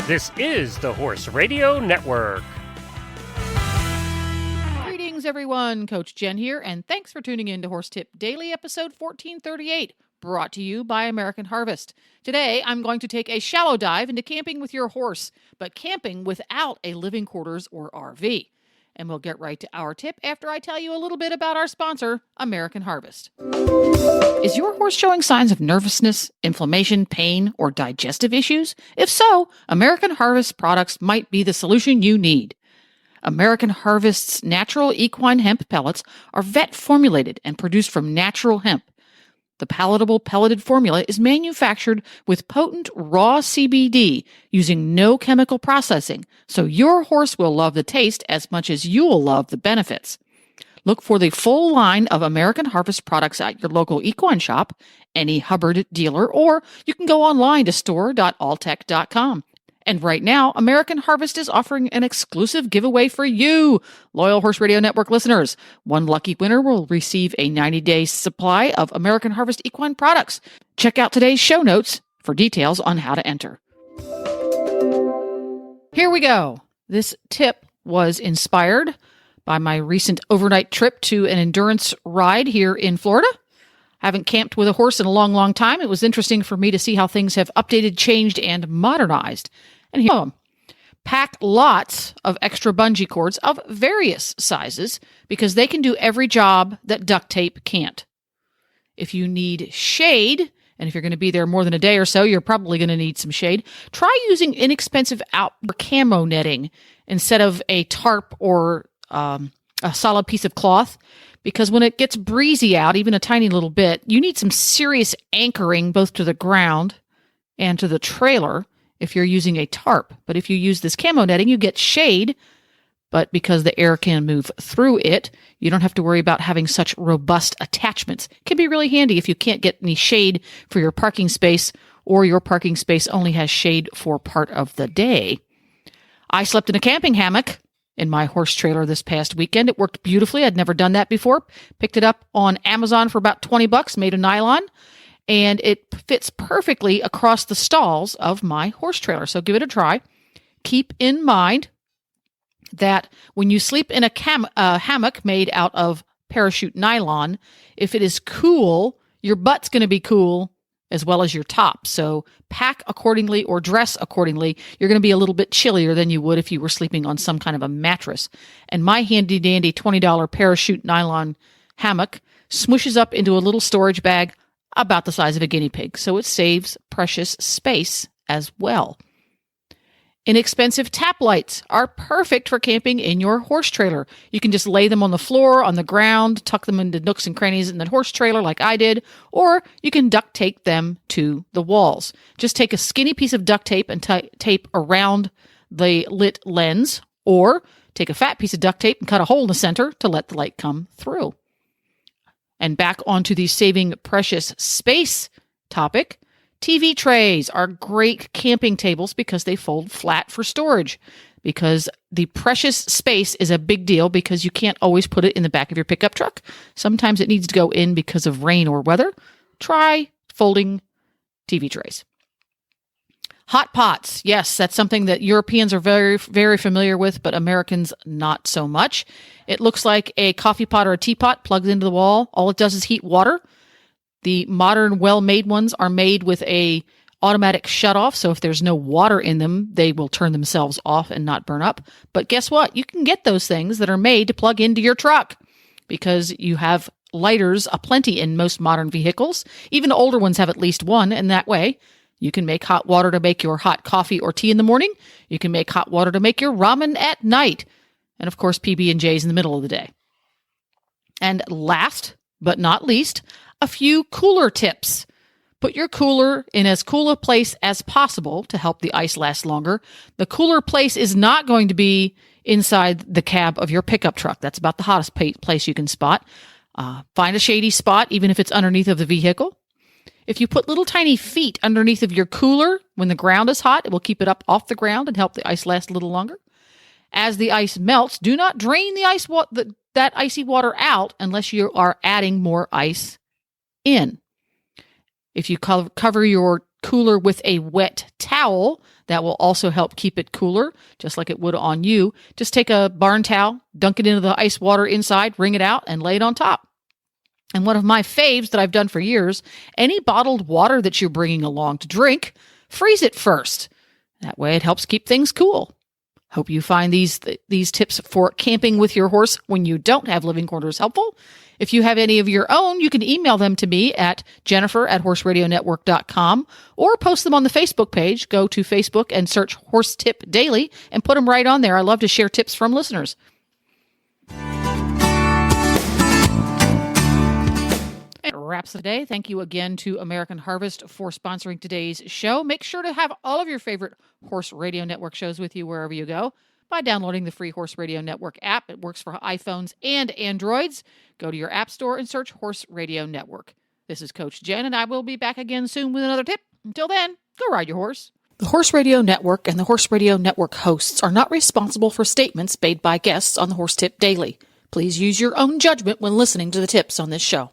This is the Horse Radio Network. Greetings, everyone. Coach Jenn here, and thanks for tuning in to Horse Tip Daily, episode 1438, brought to you by American Harvest. Today, I'm going to take a shallow dive into camping with your horse, but camping without a living quarters or RV. And we'll get right to our tip after I tell you a little bit about our sponsor, American Harvest. Is your horse showing signs of nervousness, inflammation, pain, or digestive issues? If so, American Harvest products might be the solution you need. American Harvest's natural equine hemp pellets are vet formulated and produced from natural hemp. The palatable pelleted formula is manufactured with potent raw CBD using no chemical processing, so your horse will love the taste as much as you'll love the benefits. Look for the full line of American Harvest products at your local equine shop, any Hubbard dealer, or you can go online to store.alltech.com. And right now, American Harvest is offering an exclusive giveaway for you, loyal Horse Radio Network listeners. One lucky winner will receive a 90-day supply of American Harvest equine products. Check out today's show notes for details on how to enter. Here we go. This tip was inspired by my recent overnight trip to an endurance ride here in Florida. I haven't camped with a horse in a long, long time. It was interesting for me to see how things have updated, changed, and modernized. And here are them. Pack lots of extra bungee cords of various sizes because they can do every job that duct tape can't. If you need shade, and if you're going to be there more than a day or so, you're probably going to need some shade, try using inexpensive outdoor camo netting instead of a tarp or a solid piece of cloth. Because when it gets breezy out, even a tiny little bit, you need some serious anchoring both to the ground and to the trailer if you're using a tarp. But if you use this camo netting, you get shade, but because the air can move through it, you don't have to worry about having such robust attachments. It can be really handy if you can't get any shade for your parking space, or your parking space only has shade for part of the day. I slept in a camping hammock in my horse trailer this past weekend. It worked beautifully. I'd never done that before. Picked it up on Amazon for about $20, made of nylon, and it fits perfectly across the stalls of my horse trailer. So give it a try. Keep in mind that when you sleep in a hammock made out of parachute nylon, if it is cool, your butt's going to be cool as well as your top. So pack accordingly or dress accordingly. You're going to be a little bit chillier than you would if you were sleeping on some kind of a mattress. And my handy dandy $20 parachute nylon hammock smooshes up into a little storage bag about the size of a guinea pig. So it saves precious space as well. Inexpensive tap lights are perfect for camping in your horse trailer. You can just lay them on the floor, on the ground, tuck them into nooks and crannies in the horse trailer like I did, or you can duct tape them to the walls. Just take a skinny piece of duct tape and tape around the lit lens, or take a fat piece of duct tape and cut a hole in the center to let the light come through. And back onto the saving precious space topic. TV trays are great camping tables because they fold flat for storage. Because the precious space is a big deal because you can't always put it in the back of your pickup truck. Sometimes it needs to go in because of rain or weather. Try folding TV trays. Hot pots. Yes, that's something that Europeans are very, very familiar with, but Americans not so much. It looks like a coffee pot or a teapot plugged into the wall. All it does is heat water. The modern, well-made ones are made with a automatic shutoff, so if there's no water in them, they will turn themselves off and not burn up. But guess what? You can get those things that are made to plug into your truck because you have lighters aplenty in most modern vehicles. Even older ones have at least one, and that way you can make hot water to make your hot coffee or tea in the morning. You can make hot water to make your ramen at night. And of course, PB&J's in the middle of the day. And last but not least, a few cooler tips. Put your cooler in as cool a place as possible to help the ice last longer. The cooler place is not going to be inside the cab of your pickup truck. That's about the hottest place you can spot. Find a shady spot, even if it's underneath of the vehicle. If you put little tiny feet underneath of your cooler when the ground is hot, it will keep it up off the ground and help the ice last a little longer. As the ice melts, do not drain that icy water out unless you are adding more ice in. If you cover your cooler with a wet towel, That will also help keep it cooler, just like it would on you. Just take a barn towel, dunk it into the ice water inside, wring it out, and lay it on top. And one of my faves that I've done for years, any bottled water that you're bringing along to drink, freeze it first. That way it helps keep things cool. Hope you find these tips for camping with your horse when you don't have living quarters helpful. If you have any of your own, you can email them to me at jennifer@horseradionetwork.com or post them on the Facebook page. Go to Facebook and search Horse Tip Daily and put them right on there. I love to share tips from listeners. It wraps the day. Thank you again to American Harvest for sponsoring today's show. Make sure to have all of your favorite Horse Radio Network shows with you wherever you go by downloading the free Horse Radio Network app. It works for iPhones and Androids. Go to your app store and search Horse Radio Network. This is Coach Jenn, and I will be back again soon with another tip. Until then, go ride your horse. The Horse Radio Network and the Horse Radio Network hosts are not responsible for statements made by guests on the Horse Tip Daily. Please use your own judgment when listening to the tips on this show.